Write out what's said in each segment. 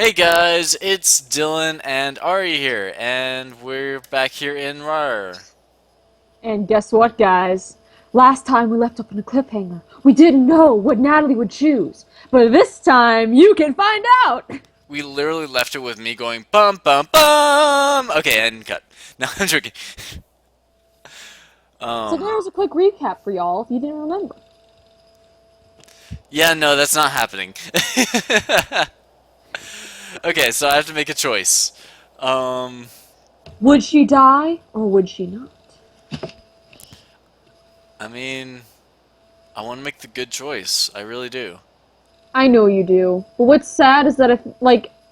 Hey guys, it's Dylan and Ari here, and we're back here in RAR. And guess what, guys? Last time we left up on a cliffhanger. We didn't know what Natalie would choose. But this time, you can find out! We literally left it with me going bum bum bum. Okay, and cut. No, I'm joking. So Um, there's a quick recap for y'all if you didn't remember. yeah, no, that's not happening. Okay, so I have to make a choice. Um, Would she die, or would she not? I mean, I want to make the good choice. I really do. I know you do. But what's sad is that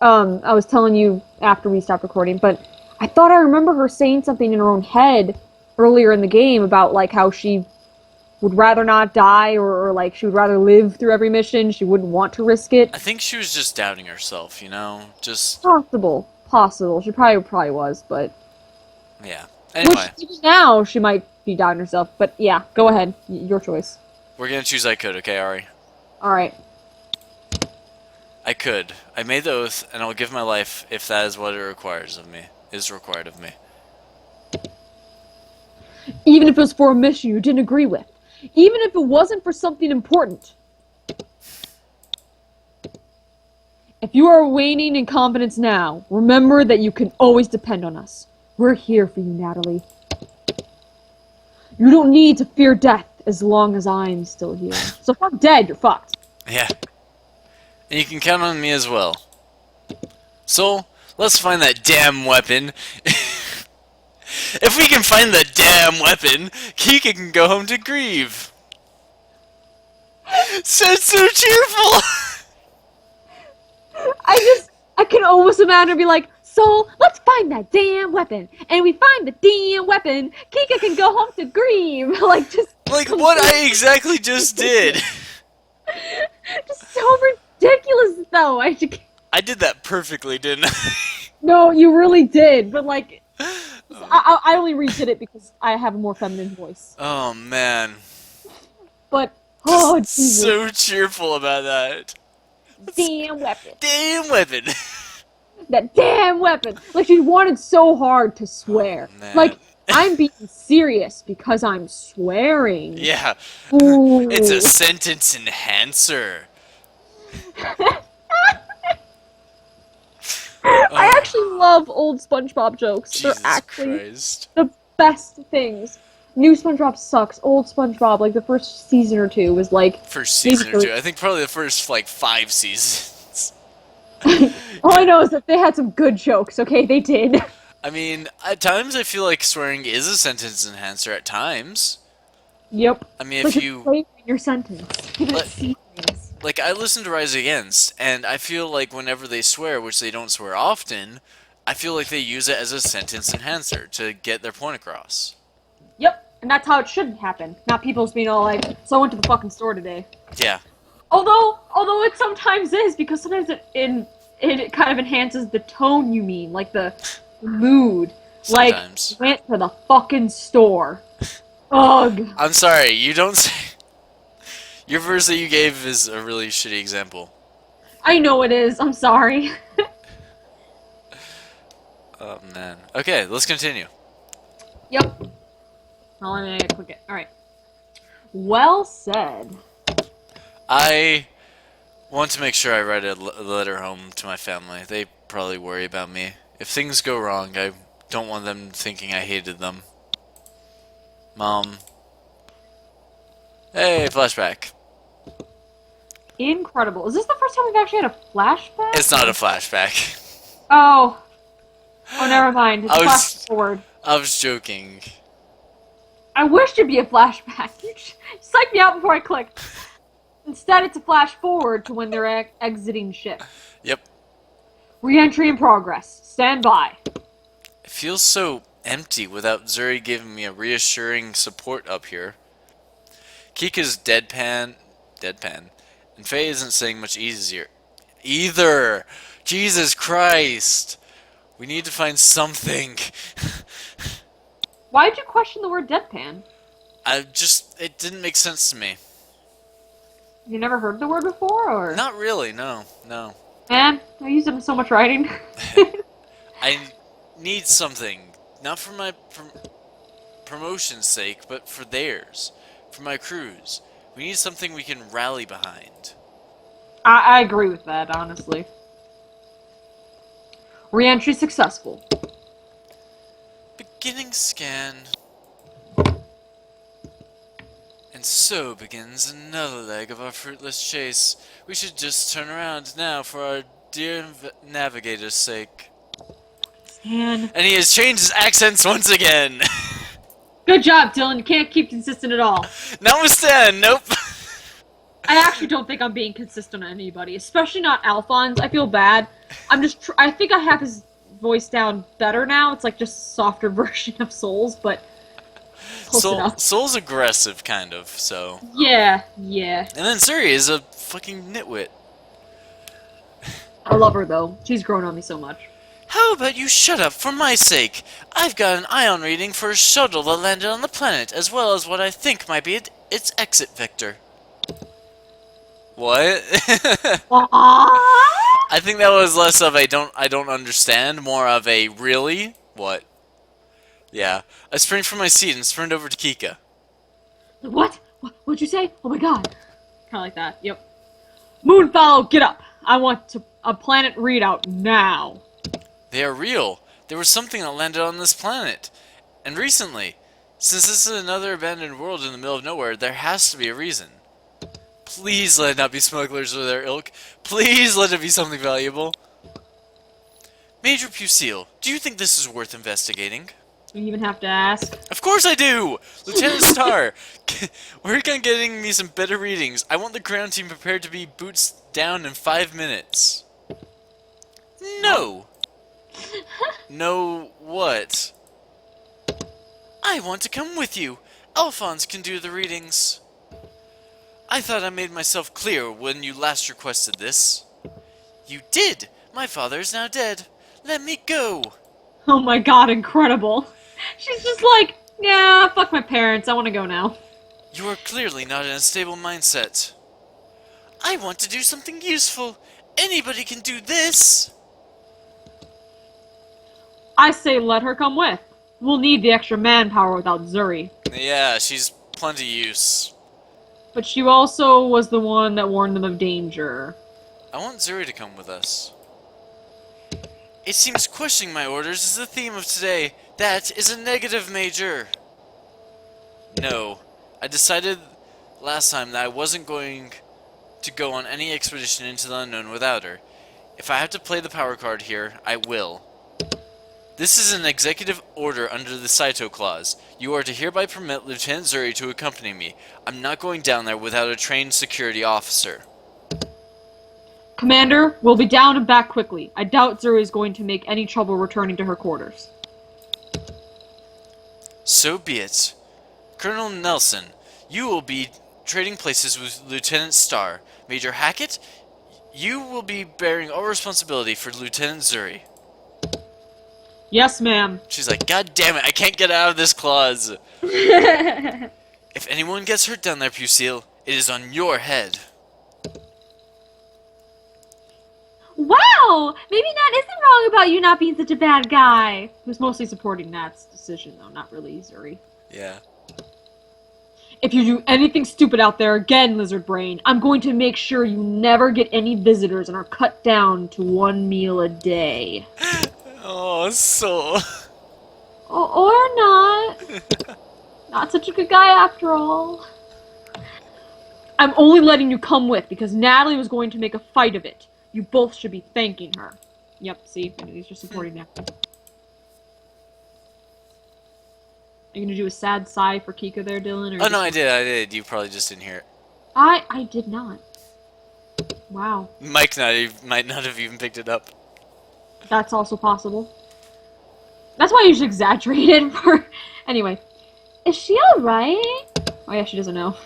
I was telling you after we stopped recording, but I thought I remember her saying something in her own head earlier in the game about, like, how she would rather not die or like she would rather live through every mission. She wouldn't want to risk it. I think she was just doubting herself, you know? Just, Possible. She probably was, but yeah. which Anyway, even now she might be doubting herself. But yeah, go ahead. Your choice. we're gonna choose I could, okay, Ari? All right. I could. I made the oath, and I'll give my life if that is what it requires of me. Is required of me. Even if it was for a mission you didn't agree with, even if it wasn't for something important. If you are waning in confidence now, remember that you can always depend on us. We're here for you, Natalie. You don't need to fear death as long as I'm still here. So if I'm dead, you're fucked. Yeah. And you can count on me as well. So, let's find that damn weapon. If we can find the damn weapon, Kika can go home to grieve. So cheerful! I can almost imagine her be like, so let's find that damn weapon. And we find the damn weapon. Kika can go home to grieve. Like, just Like what I completely, exactly just did. just so ridiculous, though. I did that perfectly, didn't I? No, you really did. But, like, I only redid it because I have a more feminine voice. Oh man. But, oh, Just Jesus. so cheerful about that. Damn weapon. Damn weapon. That damn weapon. Like, she wanted so hard to Oh swear. man. Like, I'm being serious because I'm swearing. Yeah. It's a Ooh. sentence enhancer. I Oh, actually love old SpongeBob jokes. They're Jesus actually Christ. the best things. New SpongeBob sucks. Old SpongeBob, like the first season or two, was like First maybe season or three. two. I think probably the first, like, 5 seasons. All I know is that they had some good jokes. Okay, they did. I mean, at times I feel like swearing is a sentence enhancer at times. Yep. I mean, It's if like you're you... flavoring your sentence. Give it Like, seasonings. like, I listen to Rise Against, and I feel like whenever they swear, which they don't swear often, I feel like they use it as a sentence enhancer to get their point across. Yep. And that's how it should happen. Not people just being all like, "So I went to the fucking store today." Yeah, Although it sometimes is because sometimes it kind of enhances the tone you mean, like the mood. Like, sometimes. went to the fucking store. Ugh. I'm sorry, you don't say... Your verse that you gave is a really shitty example. I know it is. I'm sorry. Oh, man. Okay, let's continue. Yep. Well, let me click it. Alright. Well said. I want to make sure I write a letter home to my family. They probably worry about me. If things go wrong, I don't want them thinking I hated them. Mom. Hey, flashback. Incredible. Is this the first time we've actually had a flashback? It's not a flashback. Oh. Oh, never mind. It's I a flash was forward. I was joking. I wish it'd be a flashback. You psyched me out before I clicked. Instead, it's a flash forward to when they're exiting ship. Yep. Re-entry in progress. Stand by. It feels so empty without Zuri giving me a reassuring support up here. Kika's deadpan, and Faye isn't saying much easier either. Jesus Christ. We need to find something. Why did you question the word deadpan? It didn't make sense to me. You never heard the word before, or? Not really, no, no. Man, I use them in so much writing. I need something, not for my promotion's sake, but for theirs, for my crews. We need something we can rally behind. I agree with that, honestly. Re-entry successful. Beginning scan. And so begins another leg of our fruitless chase. We should just turn around now for our dear navigator's sake. Man. And he has changed his accents once again. Good job, Dylan. You can't keep consistent at all. Notwithstanding, nope. I actually don't think I'm being consistent on anybody, especially not Alphonse. I feel bad. I think I have his voice down better now. It's like just softer version of Soul's, but close enough. Soul's aggressive, kind of, so. Yeah. And then Suri is a fucking nitwit. I love her, though. She's grown on me so much. How about you shut up for my sake? I've got an ion reading for a shuttle that landed on the planet, as well as what I think might be its exit vector. What? I think that was less of a I don't understand, more of a really? What? Yeah. I sprang from my seat and sprinted over to Kika. What? What'd you say? Oh my god. Kinda like that, yep. Moonfowl, get up! I want a planet readout now. They are real. There was something that landed on this planet. And recently. Since this is another abandoned world in the middle of nowhere, there has to be a reason. Please let it not be smugglers or their ilk. Please let it be something valuable. Major Pusile, do you think this is worth investigating? You even have to ask. Of course I do! Lieutenant Starr, work on getting me some better readings. I want the ground team prepared to be boots down in 5 minutes. No! No what? I want to come with you. Alphonse can do the readings. I thought I made myself clear when you last requested this. You did! My father is now dead. Let me go! Oh my god, incredible. She's just like, yeah, fuck my parents, I want to go now. You are clearly not in a stable mindset. I want to do something useful. Anybody can do this! I say let her come with. We'll need the extra manpower without Zuri. Yeah, she's plenty use. But she also was the one that warned them of danger. I want Zuri to come with us. It seems questioning my orders is the theme of today. That is a negative, Major. No. I decided last time that I wasn't going to go on any expedition into the unknown without her. If I have to play the power card here, I will. This is an executive order under the Saito Clause. You are to hereby permit Lieutenant Zuri to accompany me. I'm not going down there without a trained security officer. Commander, we'll be down and back quickly. I doubt Zuri is going to make any trouble returning to her quarters. So be it. Colonel Nelson, you will be trading places with Lieutenant Starr. Major Hackett, you will be bearing all responsibility for Lieutenant Zuri. Yes, ma'am. She's like, God damn it, I can't get out of this clause. If anyone gets hurt down there, Pusile, it is on your head. Wow! Maybe Nat isn't wrong about you not being such a bad guy. He was mostly supporting Nat's decision, though, not really Zuri. Yeah. If you do anything stupid out there again, Lizard Brain, I'm going to make sure you never get any visitors and are cut down to 1 meal a day. Oh, so... Or not. Not such a good guy after all. I'm only letting you come with because Natalie was going to make a fight of it. You both should be thanking her. Yep, see? I knew these are supporting Natalie. Are you gonna do a sad sigh for Kika there, Dylan? Or Oh, no, I did. You probably just didn't hear it. I did not. Wow. Mike might not have even picked it up. That's also possible. That's why you should exaggerate it for... Anyway. Is she alright? Oh yeah, she doesn't know.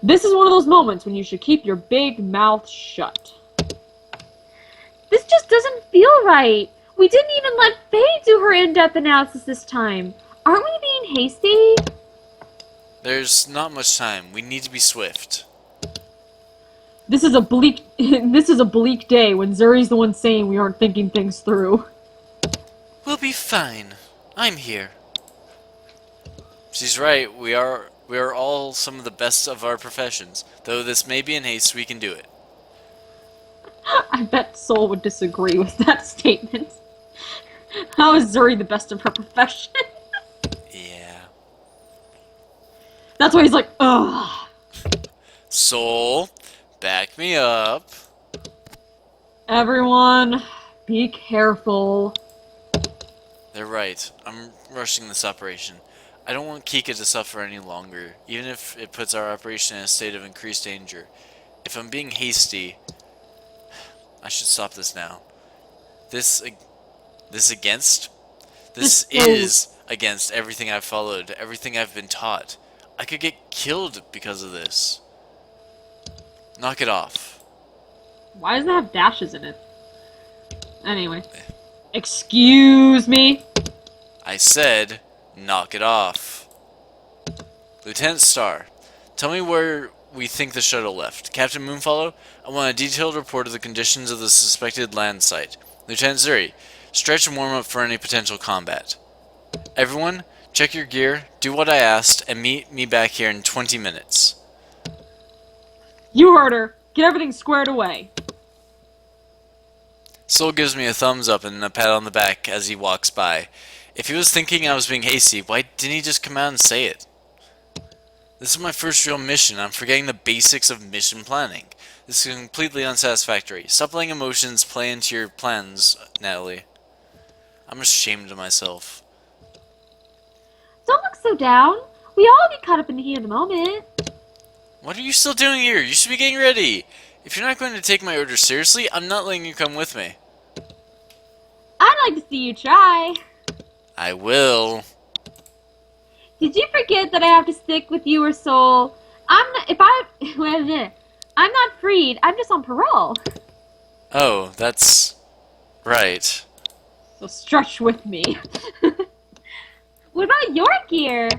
This is one of those moments when you should keep your big mouth shut. This just doesn't feel right. We didn't even let Faye do her in-depth analysis this time. Aren't we being hasty? There's not much time. We need to be swift. This is a bleak this is a bleak day when Zuri's the one saying we aren't thinking things through. We'll be fine. I'm here. She's right. We are all some of the best of our professions. Though this may be in haste, we can do it. I bet Soul would disagree with that statement. How is Zuri the best of her profession? Yeah. That's why he's like, ugh. Soul, back me up. Everyone, be careful. They're right. I'm rushing this operation. I don't want Kika to suffer any longer, even if it puts our operation in a state of increased danger. If I'm being hasty, I should stop this now. This against? This is against everything I've followed, everything I've been taught. I could get killed because of this. Knock it off. Why does it have dashes in it? Anyway. Excuse me? I said, knock it off. Lieutenant Starr, tell me where we think the shuttle left. Captain Moonfollow, I want a detailed report of the conditions of the suspected land site. Lieutenant Zuri, stretch and warm up for any potential combat. Everyone, check your gear, do what I asked, and meet me back here in 20 minutes. You heard her. Get everything squared away. Soul gives me a thumbs up and a pat on the back as he walks by. If he was thinking I was being hasty, why didn't he just come out and say it? This is my first real mission. I'm forgetting the basics of mission planning. This is completely unsatisfactory. Stop letting emotions play into your plans, Natalie. I'm ashamed of myself. Don't look so down. We all get caught up in the heat of the moment. What are you still doing here? You should be getting ready. If you're not going to take my orders seriously, I'm not letting you come with me. I'd like to see you try. I will. Did you forget that I have to stick with you or Soul? I'm not freed. I'm just on parole. Oh, that's right. So stretch with me. What about your gear?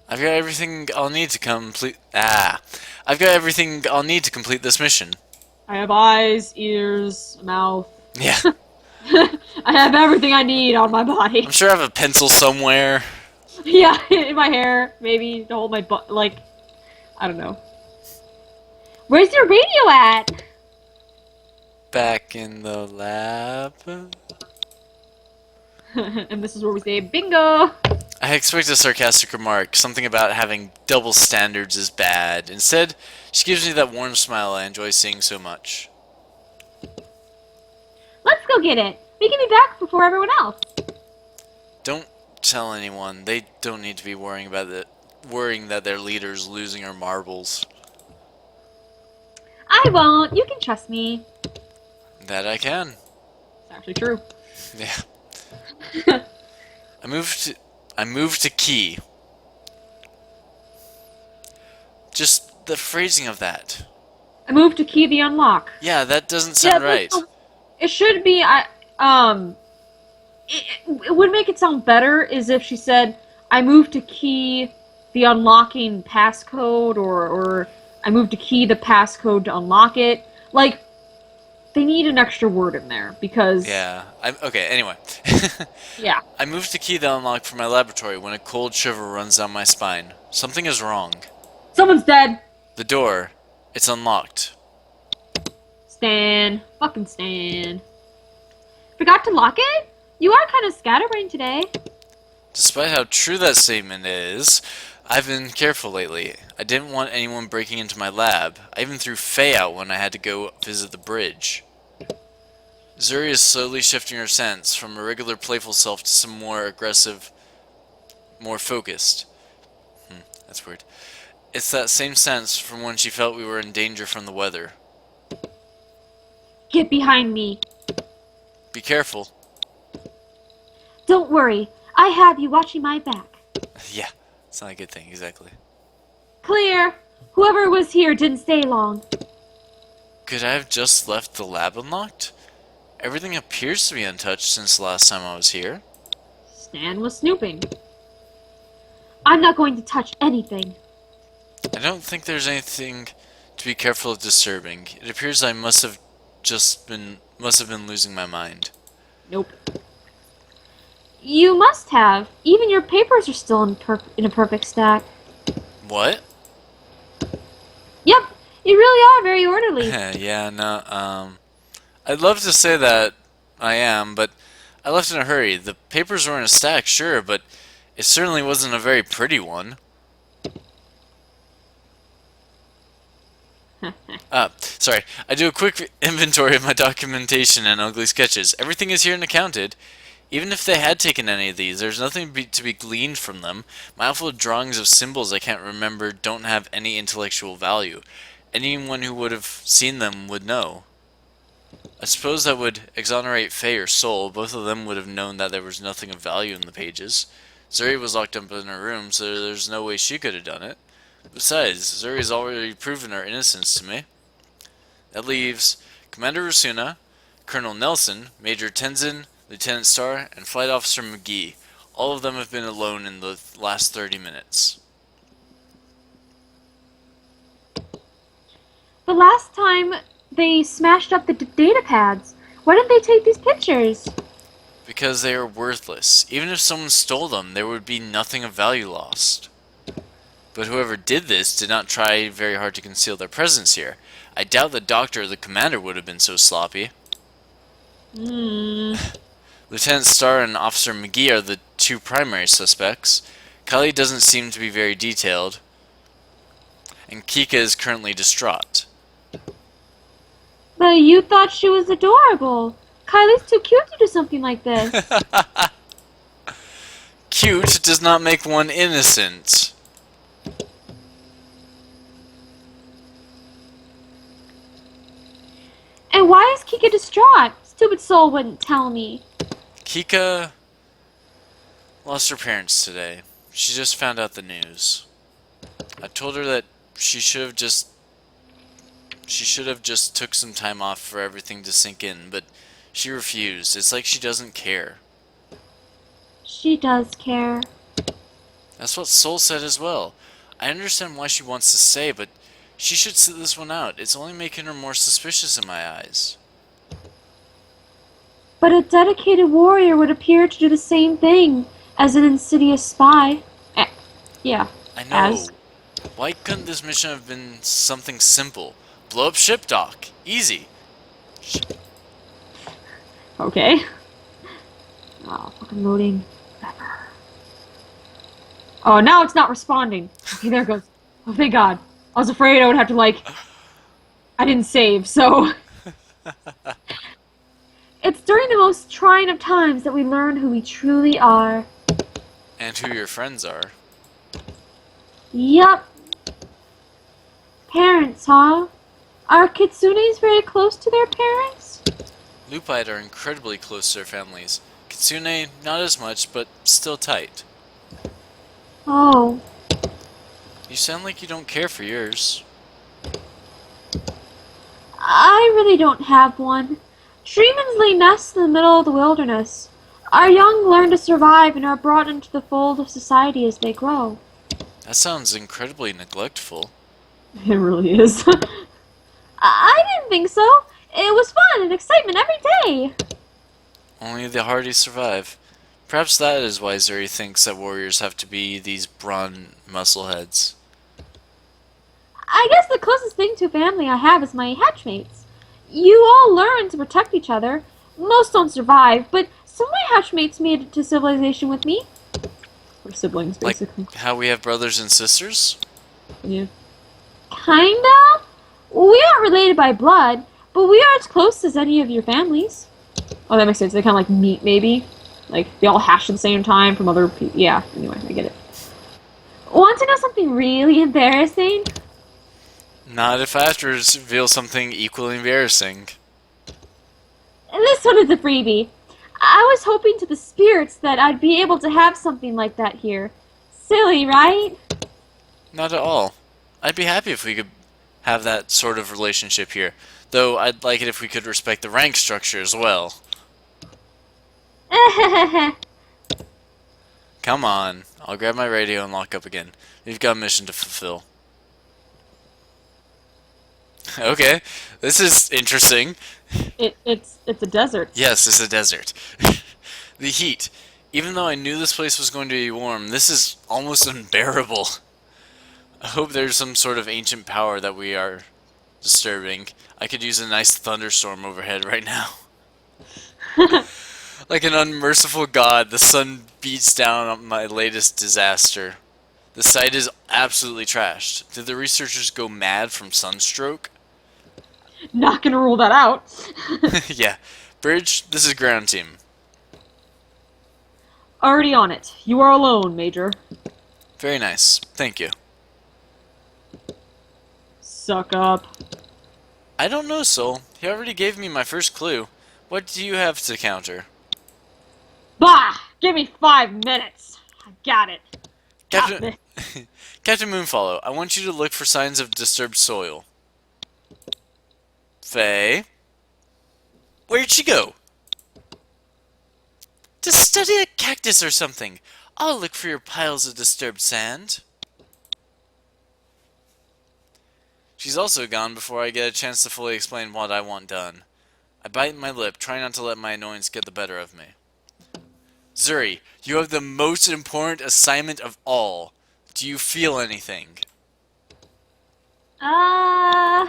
I've got everything I'll need to complete. I've got everything I'll need to complete this mission. I have eyes, ears, a mouth. Yeah. I have everything I need on my body. I'm sure I have a pencil somewhere. Yeah, in my hair, maybe to hold my butt. Like, I don't know. Where's your radio at? Back in the lab. And this is where we say bingo. I expect a sarcastic remark, something about having double standards is bad. Instead, she gives me that warm smile I enjoy seeing so much. Let's go get it. We can be back before everyone else. Don't tell anyone. They don't need to be worrying that their leader's losing her marbles. I won't. You can trust me. That I can. It's actually true. Yeah. I moved to key. Just the phrasing of that. I moved to key the unlock. Yeah, that doesn't sound right. It should be. It would make it sound better is if she said, "I moved to key the unlocking passcode," or "I moved to key the passcode to unlock it." Like, they need an extra word in there because. Yeah. Okay. Anyway. Yeah. I moved to key the unlock for my laboratory when a cold shiver runs down my spine. Something is wrong. Someone's dead. The door. It's unlocked. Stan. Fucking Stan. Forgot to lock it? You are kind of scatterbrained today. Despite how true that statement is, I've been careful lately. I didn't want anyone breaking into my lab. I even threw Faye out when I had to go visit the bridge. Zuri is slowly shifting her sense from a regular playful self to some more aggressive, more focused. That's weird. It's that same sense from when she felt we were in danger from the weather. Get behind me. Be careful. Don't worry. I have you watching my back. Yeah, it's not a good thing, exactly. Clear. Whoever was here didn't stay long. Could I have just left the lab unlocked? Everything appears to be untouched since the last time I was here. Stan was snooping. I'm not going to touch anything. I don't think there's anything to be careful of disturbing. It appears I must have been losing my mind. Nope. You must have. Even your papers are still in a perfect stack. What? Yep, you really are very orderly. Yeah, no, I'd love to say that I am, but I left in a hurry. The papers were in a stack, sure, but it certainly wasn't a very pretty one. Sorry. I do a quick inventory of my documentation and ugly sketches. Everything is here and accounted. Even if they had taken any of these, there's nothing to be gleaned from them. My awful drawings of symbols I can't remember don't have any intellectual value. Anyone who would have seen them would know. I suppose that would exonerate Faye or Sol. Both of them would have known that there was nothing of value in the pages. Zuri was locked up in her room, so there's no way she could have done it. Besides, Zuri's already proven her innocence to me. That leaves Commander Rasuna, Colonel Nelson, Major Tenzin, Lieutenant Starr, and Flight Officer McGee. All of them have been alone in the last 30 minutes. The last time they smashed up the data pads, why didn't they take these pictures? Because they are worthless. Even if someone stole them, there would be nothing of value lost. But whoever did this did not try very hard to conceal their presence here. I doubt the doctor or the commander would have been so sloppy. Lieutenant Starr and Officer McGee are the two primary suspects. Kylie doesn't seem to be very detailed. And Kika is currently distraught. But you thought she was adorable. Kylie's too cute to do something like this. Cute does not make one innocent. And why is Kika distraught? Stupid Soul wouldn't tell me. Kika lost her parents today. She just found out the news. I told her that she should have just took some time off for everything to sink in, but she refused. It's like she doesn't care. She does care. That's what Soul said as well. I understand why she wants to stay, but she should sit this one out. It's only making her more suspicious in my eyes. But a dedicated warrior would appear to do the same thing as an insidious spy. Yeah. I know. Why couldn't this mission have been something simple? Blow up ship dock. Easy. Okay. Oh, fucking loading. Oh, now it's not responding. Okay, there it goes. Oh, thank God. I was afraid I would have to, like... I didn't save, so... It's during the most trying of times that we learn who we truly are. And who your friends are. Yup. Parents, huh? Are kitsunes very close to their parents? Lupite are incredibly close to their families. Kitsune, not as much, but still tight. Oh. You sound like you don't care for yours. I really don't have one. Dreamins lay nests in the middle of the wilderness. Our young learn to survive and are brought into the fold of society as they grow. That sounds incredibly neglectful. It really is. I didn't think so. It was fun and excitement every day. Only the hardy survive. Perhaps that is why Zuri thinks that warriors have to be these brawn muscleheads. I guess the closest thing to family I have is my hatchmates. You all learn to protect each other. Most don't survive, but some of my hatchmates made it to civilization with me. We're siblings, basically. Like how we have brothers and sisters? Yeah. Kinda? We aren't related by blood, but we are as close as any of your families. Oh, that makes sense. They kind of like meet, maybe. Like, they all hash at the same time from other people. Yeah, anyway, I get it. Want to know something really embarrassing? Not if I have to reveal something equally embarrassing. This one is a freebie. I was hoping to the spirits that I'd be able to have something like that here. Silly, right? Not at all. I'd be happy if we could have that sort of relationship here. Though I'd like it if we could respect the rank structure as well. Come on. I'll grab my radio and lock up again. We've got a mission to fulfill. Okay, this is interesting. It's a desert. Yes, it's a desert. The heat. Even though I knew this place was going to be warm, this is almost unbearable. I hope there's some sort of ancient power that we are disturbing. I could use a nice thunderstorm overhead right now. Like an unmerciful god, the sun beats down on my latest disaster. The site is absolutely trashed. Did the researchers go mad from sunstroke? Not gonna rule that out. Yeah. Bridge, this is ground team. Already on it. You are alone, Major. Very nice. Thank you. Suck up. I don't know, Soul. He already gave me my first clue. What do you have to counter? Bah! Give me 5 minutes. I got it. Got Captain, this. Captain Moonfollow, I want you to look for signs of disturbed soil. Faye? Where'd she go? To study a cactus or something. I'll look for your piles of disturbed sand. She's also gone before I get a chance to fully explain what I want done. I bite my lip, try not to let my annoyance get the better of me. Zuri, you have the most important assignment of all. Do you feel anything? Uh,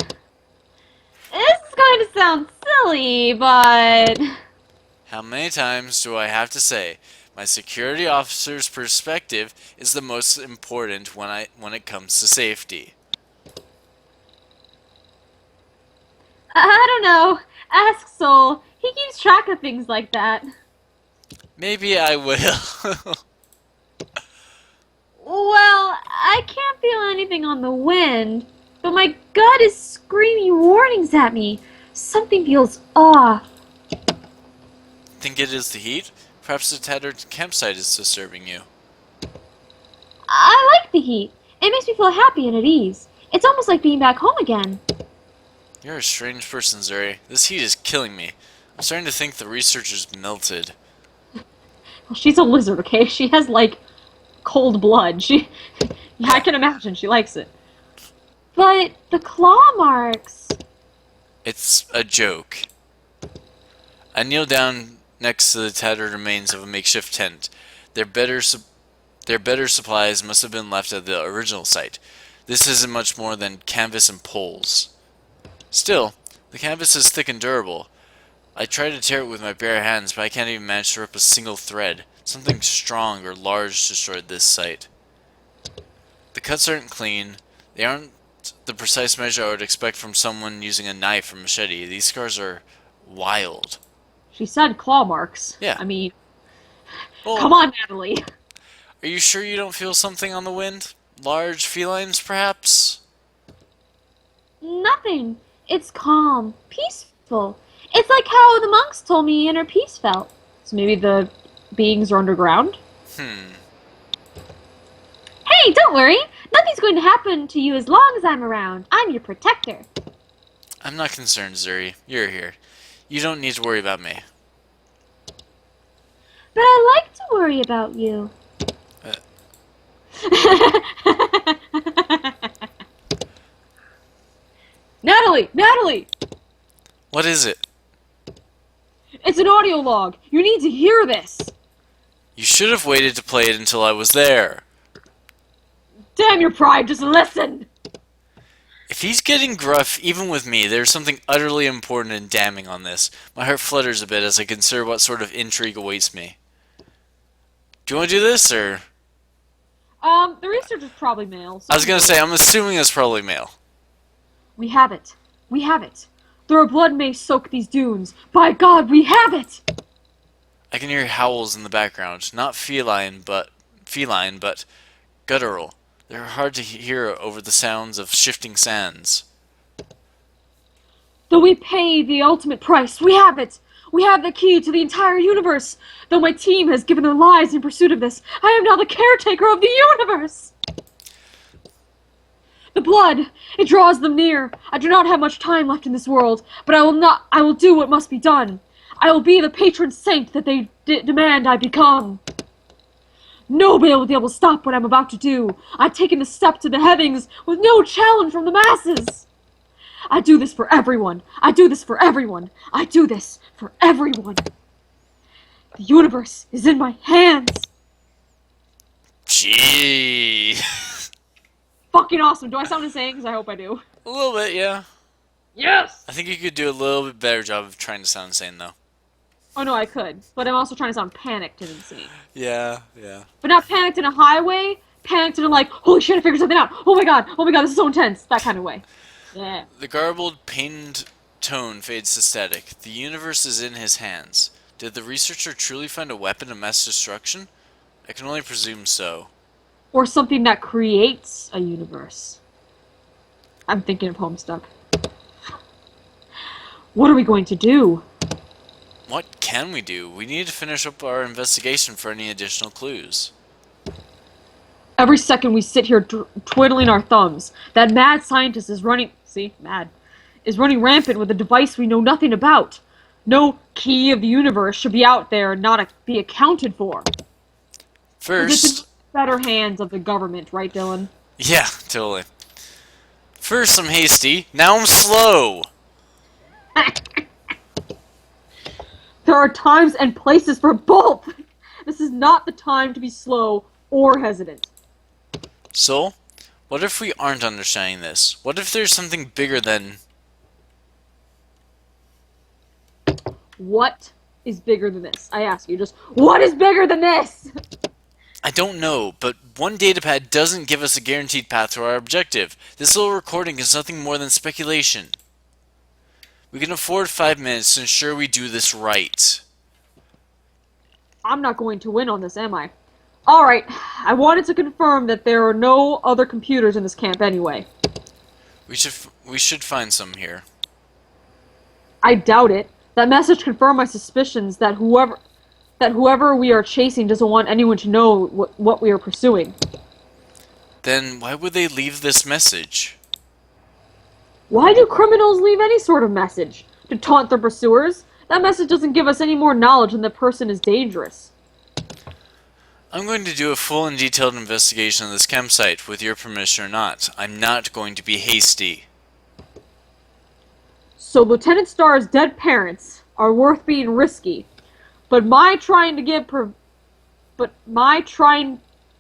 this is going to sound silly, but How many times do I have to say? My security officer's perspective is the most important when it comes to safety. I don't know. Ask Soul. He keeps track of things like that. Maybe I will. Well, I can't feel anything on the wind, but my gut is screaming warnings at me. Something feels off. Think it is the heat? Perhaps the tattered campsite is disturbing you. I like the heat. It makes me feel happy and at ease. It's almost like being back home again. You're a strange person, Zuri. This heat is killing me. I'm starting to think the researchers melted. Well, she's a lizard, okay? She has, like, cold blood. Yeah, I can imagine she likes it. But the claw marks. It's a joke. I kneel down next to the tattered remains of a makeshift tent. Their better supplies must have been left at the original site. This isn't much more than canvas and poles. Still, the canvas is thick and durable. I try to tear it with my bare hands, but I can't even manage to rip a single thread. Something strong or large destroyed this site. The cuts aren't clean. They aren't the precise measure I would expect from someone using a knife or machete. These scars are wild. She said claw marks. Yeah. I mean, Well, come on, Natalie. are you sure you don't feel something on the wind? Large felines, perhaps? Nothing. It's calm, peaceful. It's like how the monks told me inner peace felt. So maybe the beings are underground? Hmm. Hey, don't worry. Nothing's going to happen to you as long as I'm around. I'm your protector. I'm not concerned, Zuri. You're here. You don't need to worry about me. But I like to worry about you. Uh, Natalie! Natalie! what is it? It's an audio log. You need to hear this. You should have waited to play it until I was there. Damn your pride, just listen. If he's getting gruff, even with me, there's something utterly important and damning on this. My heart flutters a bit as I consider what sort of intrigue awaits me. Do you want to do this, or...? The research is probably male. So I was gonna say, I'm assuming it's probably male. We have it. We have it. Though our blood may soak these dunes, by God, we have it! I can hear howls in the background. Not feline, but guttural. They're hard to hear over the sounds of shifting sands. Though we pay the ultimate price, we have it! We have the key to the entire universe! Though my team has given their lives in pursuit of this, I am now the caretaker of the universe! The blood, it draws them near. I do not have much time left in this world, but I will do what must be done. I will be the patron saint that they demand I become. Nobody will be able to stop what I'm about to do. I've taken the step to the heavens with no challenge from the masses. I do this for everyone. I do this for everyone. I do this for everyone. The universe is in my hands. Gee. Fucking awesome. Do I sound insane? Because I hope I do. A little bit, yeah. Yes! I think you could do a little bit better job of trying to sound insane, though. Oh no, I could. But I'm also trying to sound panicked and insane. Yeah, yeah. But not panicked in a high way. Panicked in a like, holy shit, I figured something out. Oh my god, this is so intense. That kind of way. Yeah. The garbled, pained tone fades to static. The universe is in his hands. Did the researcher truly find a weapon of mass destruction? I can only presume so. Or something that creates a universe. I'm thinking of Homestuck. What are we going to do? What can we do? We need to finish up our investigation for any additional clues. Every second we sit here twiddling our thumbs. That mad scientist is running... See? Mad. Is running rampant with a device we know nothing about. No key of the universe should be out there and not be accounted for. First... It's in better hands of the government, right, Dylan? Yeah, totally. First I'm hasty, now I'm slow! There are times and places for both! This is not the time to be slow or hesitant. So, what if we aren't understanding this? What if there's something bigger than... What is bigger than this? I ask you, just, what is bigger than this? I don't know, but one datapad doesn't give us a guaranteed path to our objective. This little recording is nothing more than speculation. We can afford 5 minutes to ensure we do this right. I'm not going to win on this, am I? Alright, I wanted to confirm that there are no other computers in this camp anyway. We should find some here. I doubt it. That message confirmed my suspicions that whoever we are chasing doesn't want anyone to know what we are pursuing. Then why would they leave this message? Why do criminals leave any sort of message? To taunt their pursuers? That message doesn't give us any more knowledge than the person is dangerous. I'm going to do a full and detailed investigation of this campsite, with your permission or not. I'm not going to be hasty. So Lieutenant Starr's dead parents are worth being risky, but my trying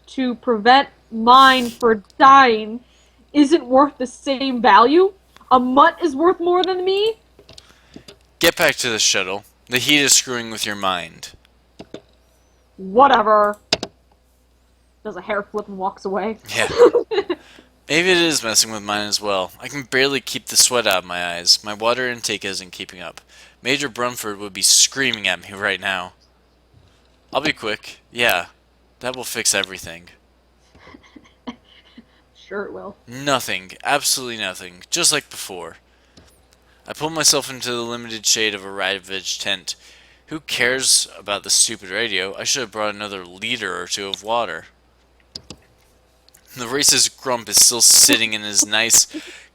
to prevent mine for dying isn't worth the same value? A mutt is worth more than me? Get back to the shuttle. The heat is screwing with your mind. Whatever. Does a hair flip and walks away. Yeah. Maybe it is messing with mine as well. I can barely keep the sweat out of my eyes. My water intake isn't keeping up. Major Brumford would be screaming at me right now. I'll be quick. Yeah. That will fix everything. Sure it will. Nothing. Absolutely nothing. Just like before. I pulled myself into the limited shade of a ravaged tent. Who cares about the stupid radio? I should have brought another liter or two of water. The racist grump is still sitting in his nice,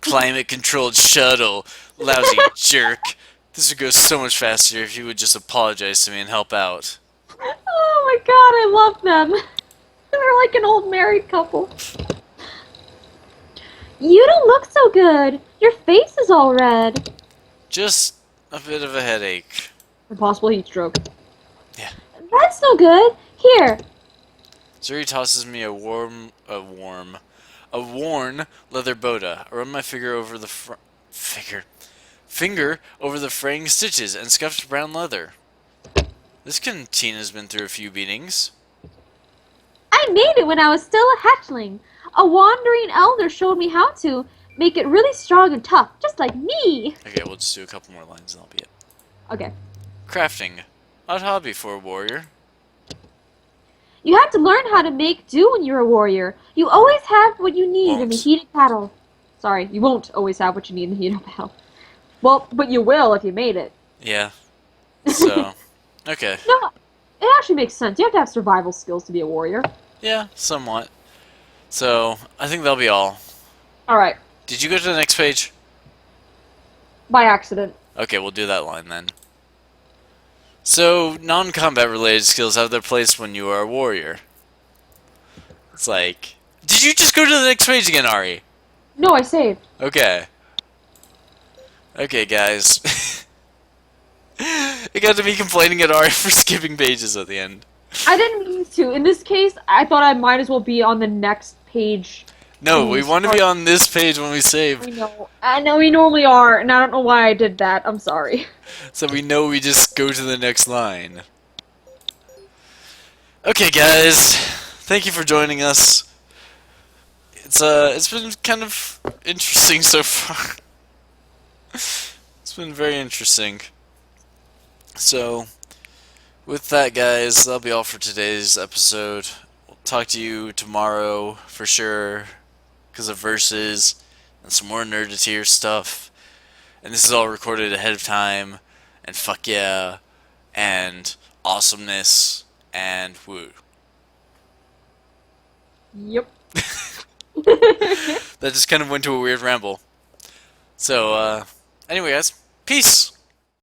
climate-controlled shuttle. Lousy jerk. This would go so much faster if he would just apologize to me and help out. Oh my god, I love them. They're like an old married couple. You don't look so good. Your face is all red. Just a bit of a headache. A possible heat stroke. Yeah. That's no good. Here. Zuri tosses me a worn leather boda. I run my finger over the finger over the fraying stitches and scuffed brown leather. This cantina's been through a few beatings. I made it when I was still a hatchling. A wandering elder showed me how to make it really strong and tough, just like me. Okay, we'll just do a couple more lines and that'll be it. Okay. Crafting. Odd hobby for a warrior. You have to learn how to make do when you're a warrior. You always have what you need in the heat of battle. Sorry, you won't always have what you need in the heat of battle. Well, but you will if you made it. Yeah. So, okay. No, it actually makes sense. You have to have survival skills to be a warrior. Yeah, somewhat. So, I think that'll be all. Alright. Did you go to the next page? By accident. Okay, we'll do that line then. So, non-combat related skills have their place when you are a warrior. It's like... Did you just go to the next page again, Ari? No, I saved. Okay. Okay, guys. It got to me complaining at Ari for skipping pages at the end. I didn't mean to. In this case, I thought I might as well be on the next page No, when we we want to be start. on this page when we save, I know. I know we normally are, and I don't know why I did that. I'm sorry. so we know we just go to the next line. Okay, guys. Thank you for joining us. It's been kind of interesting so far. It's been very interesting. So, with that, guys, that'll be all for today's episode. We'll talk to you tomorrow for sure, because of verses and some more nerd to tier stuff. And this is all recorded ahead of time. And fuck yeah, and awesomeness, and woo. Yep. That just kind of went to a weird ramble. So, anyway, guys, peace!